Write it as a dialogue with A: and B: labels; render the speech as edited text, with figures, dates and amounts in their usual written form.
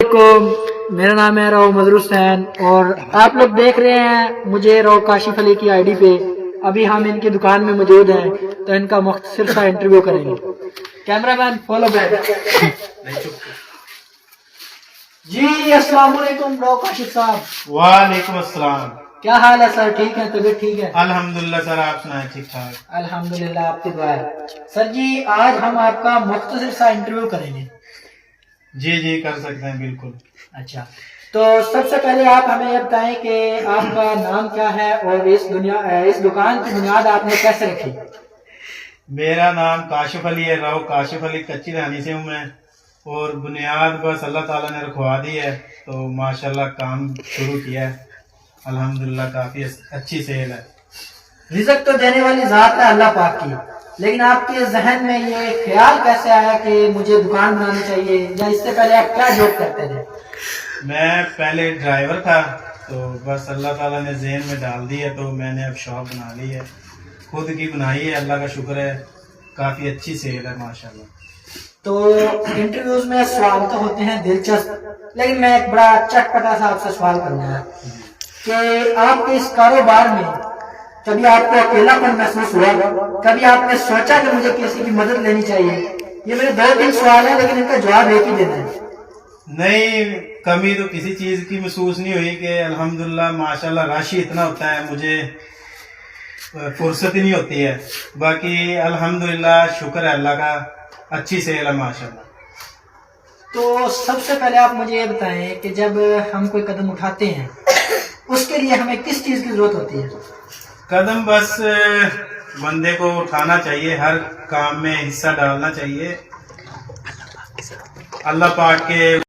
A: वालेकुम, मेरा नाम है राव मजरू हुसैन और आप लोग देख रहे हैं मुझे राव काशिफ अली की आईडी पे। अभी हम इनकी दुकान में मौजूद हैं तो इनका मुख्तसर सा इंटरव्यू करेंगे। Cameraman follow back. जी अस्सलाम वालेकुम राव काशिफ साहब।
B: वालेकुम अस्सलाम।
A: क्या हाल है सर? ठीक है, तबीयत ठीक है?
B: अल्हम्दुलिल्लाह सर, आप सुनाए? ठीक ठाक
A: अल्हम्दुलिल्लाह, आपकी दुआ है। सर जी आज हम आपका मुख्तसर सा इंटरव्यू करेंगे।
B: जी जी कर सकते हैं, बिल्कुल।
A: अच्छा, तो सबसे पहले आप हमें ये बताएं कि आपका नाम क्या है और इस दुकान की बुनियाद आपने कैसे रखी?
B: मेरा नाम काशिफ अली है, राव काशिफ अली कच्ची रानी से हूँ मैं, और बुनियाद बस अल्लाह ताला ने रखवा दी है, तो माशाल्लाह काम शुरू किया है। अल्हम्दुलिल्लाह काफी अच्छी सेल है।
A: रिज़्क तो देने वाली जात है अल्लाह पाक की, लेकिन आपके जहन में ये ख्याल कैसे आया कि मुझे दुकान बनानी चाहिए, या इससे पहले आप क्या जॉब करते थे?
B: मैं पहले ड्राइवर था, तो बस अल्लाह ताला ने ज़हन में डाल दी है, तो मैंने अब शॉप बना ली है, खुद की बनाई है, अल्लाह का शुक्र है, काफ़ी अच्छी सेल है माशाल्लाह।
A: तो इंटरव्यूज में सवाल तो होते हैं दिलचस्प, लेकिन मैं एक बड़ा चटपटा सा आपसे सवाल करूंगा कि आपके इस कारोबार में कभी आपको अकेलापन महसूस हुआ? कभी आपने सोचा कि मुझे किसी की मदद लेनी चाहिए? ये मेरे 2-3 सवाल है, लेकिन इनका जवाब एक ही देना है।
B: नहीं, कमी तो किसी चीज़ की महसूस नहीं हुई कि अल्हम्दुलिल्लाह माशाल्लाह राशि इतना होता है, मुझे फुर्सत ही नहीं होती है। बाकी अल्हम्दुलिल्लाह शुक्र है अल्लाह का, अच्छी सेल है माशाल्लाह।
A: तो सबसे पहले आप मुझे ये बताएं कि जब हम कोई कदम उठाते हैं उसके लिए हमें किस चीज़ की जरूरत होती है?
B: कदम बस बंदे को उठाना चाहिए, हर काम में हिस्सा डालना चाहिए, अल्लाह पाक के